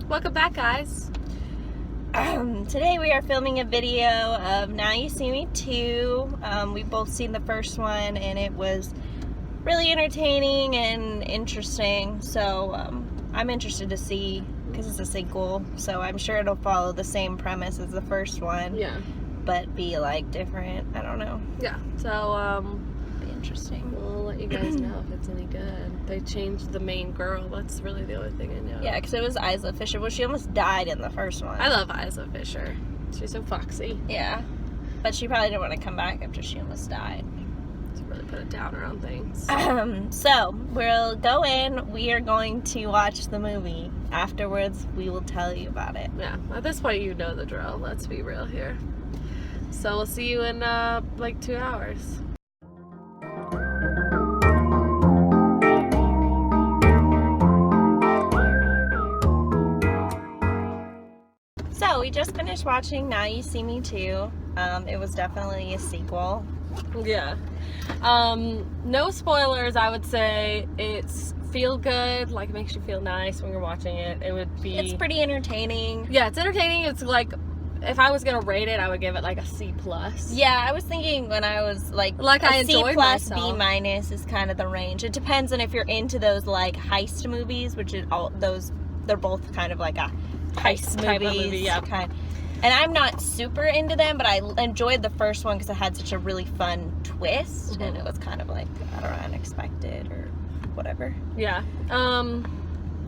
Welcome back, guys. Today we are filming a video of Now You See Me 2. We've both seen the first one and it was really entertaining and interesting. So I'm interested to see, because it's a sequel, so I'm sure it'll follow the same premise as the first one. Yeah. But be like different. I don't know. Yeah. So Be interesting. we'll let you guys know if it's any good. They changed the main girl. That's really the only thing I know. Yeah, because it was Isla Fisher. Well, she almost died in the first one. I love Isla Fisher. She's so foxy. Yeah. But she probably didn't want to come back after she almost died. It's really put a downer on things. So we'll go in. We are going to watch the movie. Afterwards, we will tell you about it. Yeah. At this point, you know the drill. Let's be real here. So we'll see you in like 2 hours. So we just finished watching Now You See Me 2. It was definitely a sequel. Yeah. No spoilers. I would say it's feel good. Like, it makes you feel nice when you're watching it. It would be. It's pretty entertaining. Yeah, it's entertaining. It's like, if I was gonna rate it, I would give it like a C+. Yeah, I was thinking when I was like I C enjoyed plus myself. B- is kind of the range. It depends on if you're into those like heist movies, which is all those. They're both kind of like a heist type of movies, movie, yeah. And I'm not super into them, but I enjoyed the first one because it had such a really fun twist, and it was kind of like, I don't know, unexpected or whatever. Yeah.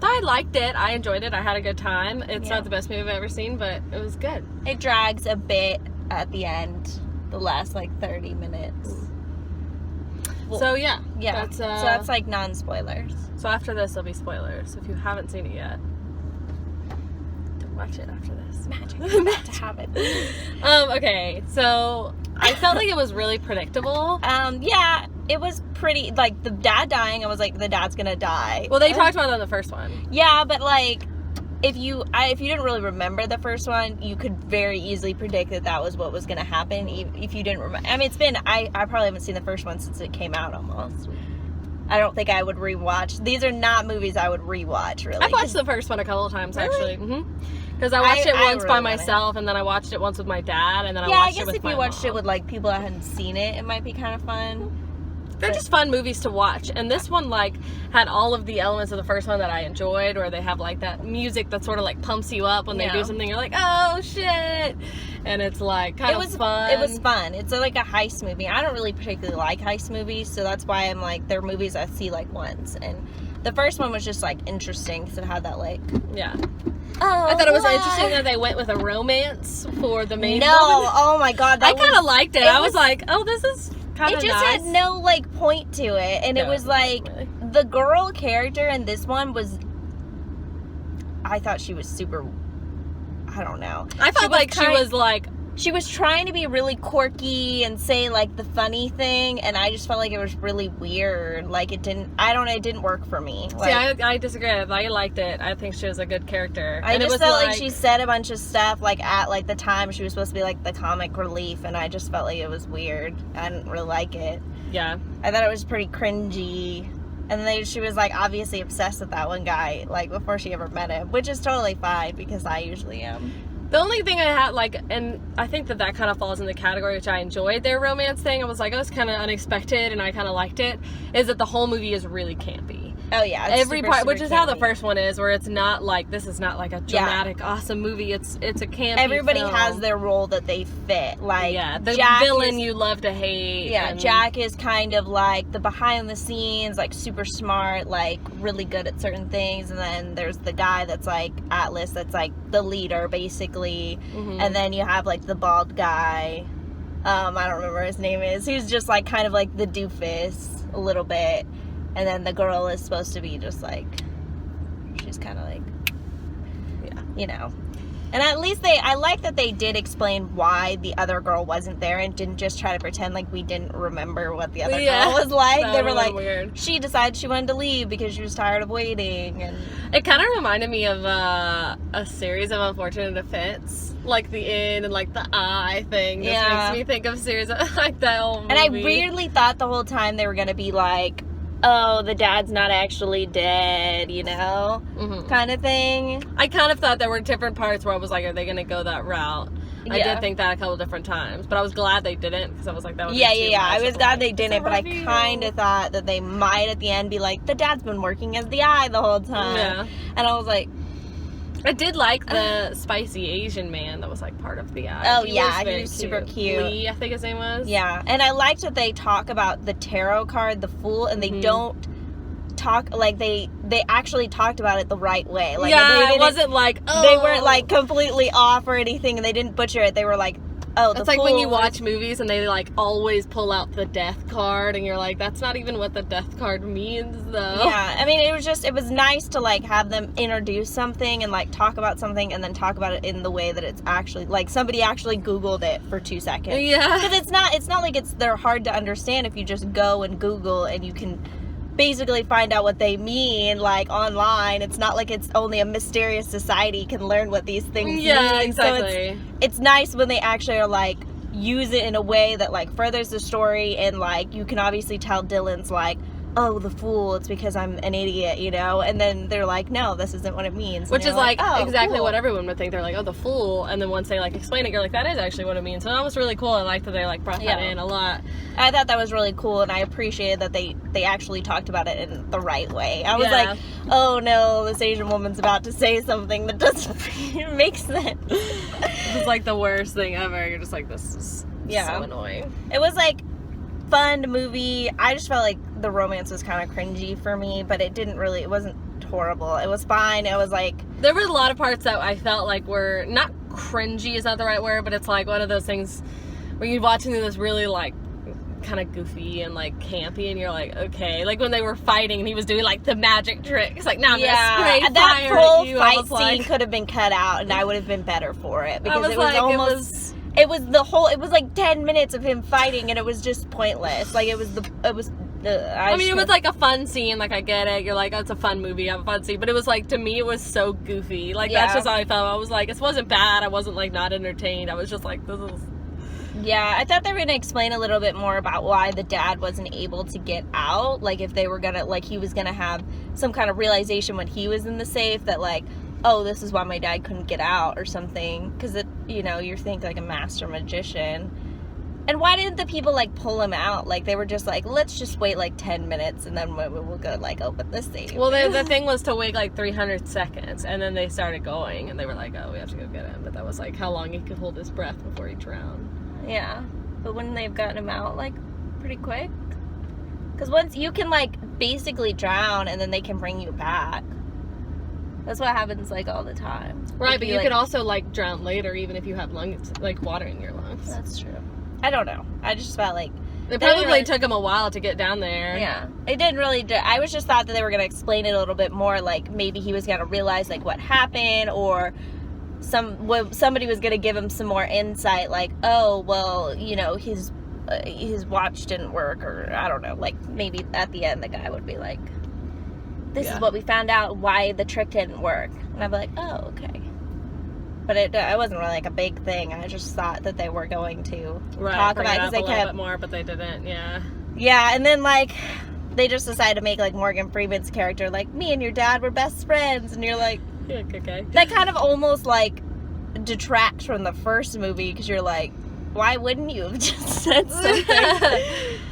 I liked it. I enjoyed it. I had a good time. It's Yeah. not the best movie I've ever seen, but it was good. It drags a bit at the end, the last like 30 minutes. Well, So yeah. yeah, That's, so that's like non-spoilers. So after this, there'll be spoilers. If you haven't seen it yet, don't watch it after this. Magic is about to happen. Okay, so I felt like it was really predictable. Yeah, it was pretty, like, the dad dying, I was like, the dad's gonna die. Well, they talked about it on the first one. Yeah, but like, if you didn't really remember the first one, you could very easily predict that was what was gonna happen, if you didn't remember. I mean, it's been, I probably haven't seen the first one since it came out almost. I don't think I would rewatch. These are not movies I would rewatch, really. I've watched the first one a couple of times, Really? actually. Because I watched it I once really by want myself, and then I watched it once with my dad, and then I Yeah, I watched guess it with if my you watched mom. it with like people that hadn't seen it, it might be kind of fun. They're just fun movies to watch, and this one like had all of the elements of the first one that I enjoyed, where they have like that music that sort of like pumps you up when they do something. You're like, oh shit, and it's like kind of fun. It was fun. It's like a heist movie. I don't really particularly like heist movies, so that's why I'm like, they're movies I see like once. And the first one was just like interesting because it had that like, Yeah. oh, I thought it was interesting that they went with a romance for the main No, woman. oh my god, I kind of liked it. I was was like, oh, this is kind it of just nice. had no like point to it, and it No, was like not really. the girl character in this one was, I thought she was super, I don't know. I felt like she was like, She was trying to be really quirky and say like the funny thing, and I just felt like it was really weird. Like it didn't work for me. Like, see, I disagree. I liked it. I think she was a good character. I And just it was felt like she said a bunch of stuff like at like the time she was supposed to be like the comic relief, and I just felt like it was weird. I didn't really like it. Yeah. I thought it was pretty cringy. And then she was like obviously obsessed with that one guy like before she ever met him, which is totally fine because I usually am. The only thing I had, like, and I think that kind of falls in the category which I enjoyed their romance thing. I was like, oh, it's kind of unexpected, and I kind of liked it, is that the whole movie is really campy. Oh yeah, it's Every super, part, super which is how the campy. first one is, where it's not like, this is not like a dramatic, awesome movie. It's a campy Everybody film. has their role that they fit. Like, Yeah, the Jack villain is, you love to hate. Yeah, and- Jack is kind of like the behind the scenes, like super smart, like really good at certain things. And then there's the guy that's like Atlas, that's like the leader basically. Mhm. And then you have like the bald guy. I don't remember what his name is. He's just like kind of like the doofus a little bit. And then the girl is supposed to be just like, she's kind of like, Yeah. you know. And at least I like that they did explain why the other girl wasn't there and didn't just try to pretend like we didn't remember what the other girl was like. That They were would've like, been weird. she decided she wanted to leave because she was tired of waiting. And It kind of reminded me of a series of Unfortunate Events, like the in and like the I thing. Just makes me think of a series of like that whole movie. And I weirdly thought the whole time they were going to be like oh, the dad's not actually dead, you know, kind of thing. I kind of thought there were different parts where I was like, are they going to go that route? Yeah. I did think that a couple different times, but I was glad they didn't, because I was like, that would be too much. I was glad they didn't, but I kind of thought that they might at the end be like, the dad's been working as the eye the whole time. Yeah. And I was like, I did like the spicy Asian man that was like part of the eye. Oh, he was super cute. Lee, I think his name was. Yeah, and I liked that they talk about the tarot card, the Fool, and they don't talk, like, they actually talked about it the right way. Like, yeah, it wasn't like, oh. They weren't, like, completely off or anything, and they didn't butcher it. They were like, oh, the It's like Fool when you watch movies and they, like, always pull out the death card, and you're like, that's not even what the death card means, though. Yeah, I mean, it was nice to, like, have them introduce something and, like, talk about something and then talk about it in the way that it's actually, like, somebody actually Googled it for 2 seconds. Yeah. Because it's not like they're hard to understand if you just go and Google and you can basically find out what they mean, like, online. It's not like it's only a mysterious society can learn what these things mean. Yeah, exactly. So it's nice when they actually are, like, use it in a way that, like, furthers the story, and, like, you can obviously tell Dylan's like, oh, the Fool, it's because I'm an idiot, you know? And then they're like, no, this isn't what it means. Which is, like, oh, exactly cool. what everyone would think. They're like, oh, the Fool. And then once they, like, explain it, you're like, that is actually what it means. So that was really cool. I liked that they, like, brought that in a lot. I thought that was really cool, and I appreciated that they actually talked about it in the right way. I was like, oh, no, this Asian woman's about to say something that doesn't make sense. This is, like, the worst thing ever. You're just like, this is so annoying. It was, like, fun movie. I just felt like the romance was kind of cringy for me, but it wasn't horrible. It was fine. It was like, there were a lot of parts that I felt like were not cringy, is not the right word, but it's like one of those things where you're watching this really, like, kind of goofy and, like, campy, and you're like, okay, like when they were fighting and he was doing, like, the magic tricks, like, now I'm gonna spray fire that whole at you. fight scene could have been cut out, and I would have been better for it, because it was like, almost it was like 10 minutes of him fighting, and it was just pointless. Like, it was it was like a fun scene. Like, I get it. You're like, oh, it's a fun movie. Have a fun scene. But it was like, to me, it was so goofy. Like, that's just how I felt. I was like, this wasn't bad. I wasn't, like, not entertained. I was just like, this is... Yeah, I thought they were going to explain a little bit more about why the dad wasn't able to get out. Like, if they were going to, like, he was going to have some kind of realization when he was in the safe that, like, oh, this is why my dad couldn't get out or something. Because, you know, you think, like, a master magician. And why didn't the people, like, pull him out? Like, they were just like, let's just wait, like, 10 minutes, and then we'll go, like, open the safe. Well, the thing was to wait, like, 300 seconds, and then they started going, and they were like, oh, we have to go get him. But that was, like, how long he could hold his breath before he drowned. Yeah. But wouldn't they have gotten him out, like, pretty quick? Because once you can, like, basically drown, and then they can bring you back. That's what happens, like, all the time. Right, like, but you could also, like, drown later, even if you have lungs, like, water in your lungs. That's true. I don't know. I just felt like... It probably took them a while to get down there. Yeah. It didn't really... I was just thought that they were going to explain it a little bit more, like, maybe he was going to realize, like, what happened, or somebody was going to give him some more insight, like, oh, well, you know, his watch didn't work, or I don't know, like, maybe at the end the guy would be like, this is what we found out, why the trick didn't work. And I'd be like, oh, okay. But it wasn't really like a big thing. I just thought that they were going to talk about it, because they kept a little bit more, but they didn't. Yeah, and then, like, they just decided to make, like, Morgan Freeman's character like, me and your dad were best friends, and you're like, yeah, okay. That kind of almost, like, detracts from the first movie, because you're like, why wouldn't you have just said something?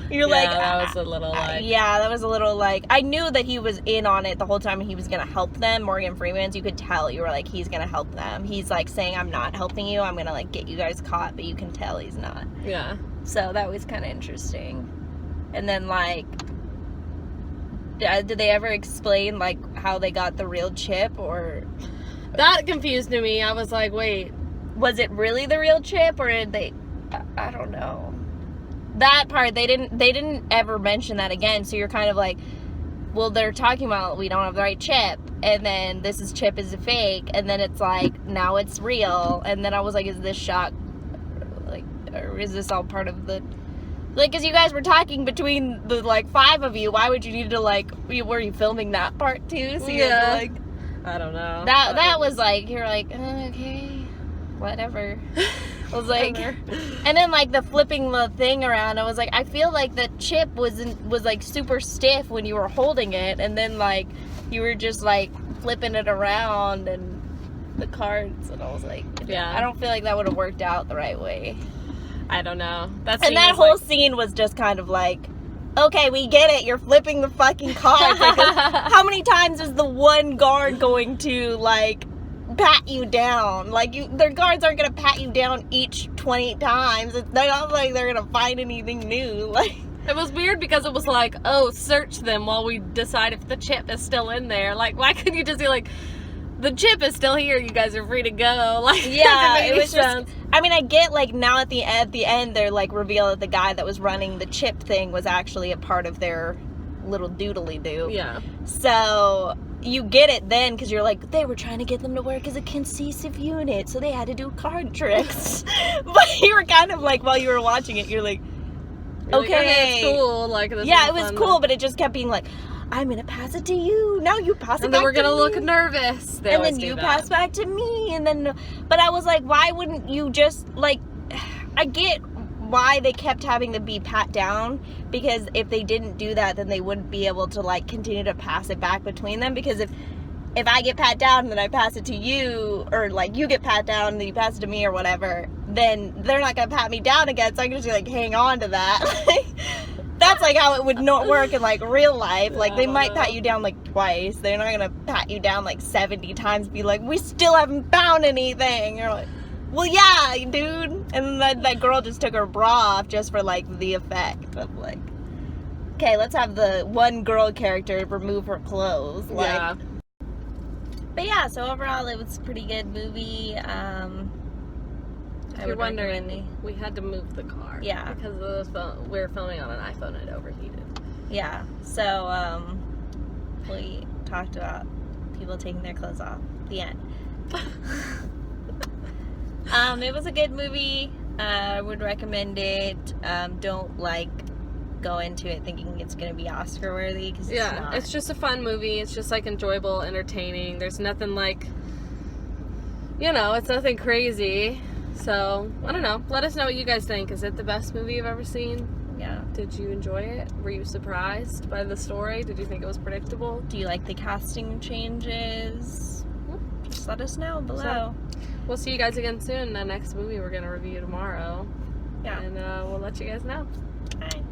You're like, that was a little like... Yeah, that was a little like... I knew that he was in on it the whole time, and he was going to help them. Morgan Freeman, you could tell. You were like, he's going to help them. He's, like, saying, I'm not helping you. I'm going to, like, get you guys caught, but you can tell he's not. Yeah. So that was kind of interesting. And then, like... Did they ever explain, like, how they got the real chip, or... That confused me. I was like, wait. Was it really the real chip, or did they... I don't know. That part, they didn't ever mention that again, so you're kind of like, well, they're talking about we don't have the right chip, and then this chip is a fake, and then it's like, now it's real, and then I was like, is this shot, like, or is this all part of the... Like, because you guys were talking between the, like, 5 of you, why would you need to, like, were you filming that part too? So you had to, like... I don't know. That was like, you're like, okay, whatever. I was like, and then like the flipping the thing around, I was like, I feel like the chip was like super stiff when you were holding it, and then like you were just like flipping it around and the cards, and I was like, yeah, I don't feel like that would have worked out the right way. I don't know. That whole scene was just kind of like, okay, we get it. You're flipping the fucking cards. Like, how many times is the one guard going to like pat you down? Like, their guards aren't gonna pat you down each 20 times. It's not like they're gonna find anything new. Like, it was weird because it was like, oh, search them while we decide if the chip is still in there. Like, why couldn't you just be like, the chip is still here, you guys are free to go? Like, yeah, it was just, I mean, I get like now at the end they're like reveal that the guy that was running the chip thing was actually a part of their little doodly-doo. Yeah. So you get it then because you're like, they were trying to get them to work as a cohesive unit, so they had to do card tricks. But you were kind of like, while you were watching it, you're like, okay, it's cool. Like, yeah, it was cool, but it just kept being like, I'm gonna pass it to you. Now you pass it back to me. And then we're gonna look nervous. And then you pass back to me. And then, but I was like, why wouldn't you just, like, I get why they kept having to be pat down, because if they didn't do that, then they wouldn't be able to, like, continue to pass it back between them. Because if I get pat down and then I pass it to you, or, like, you get pat down and then you pass it to me or whatever, then they're not gonna pat me down again. So I can just, like, hang on to that. That's like how it would not work in like real life. Like, they might pat you down like twice. They're not gonna pat you down like 70 times, be like, we still haven't found anything. You're like, well, yeah, dude. And then that girl just took her bra off just for like the effect of like, okay, let's have the one girl character remove her clothes. Like, yeah. But yeah, so overall it was a pretty good movie. If you're wondering, we had to move the car. Yeah. Because we were filming on an iPhone and it overheated. Yeah. So, we talked about people taking their clothes off. The end. It was a good movie. I would recommend it. Don't, like, go into it thinking it's going to be Oscar worthy, because it's not. It's just a fun movie. It's just, like, enjoyable, entertaining. There's nothing, like, you know, it's nothing crazy. So, I don't know. Let us know what you guys think. Is it the best movie you've ever seen? Yeah. Did you enjoy it? Were you surprised by the story? Did you think it was predictable? Do you like the casting changes? Just let us know below. So, we'll see you guys again soon. The next movie we're going to review tomorrow. Yeah. And we'll let you guys know. Bye.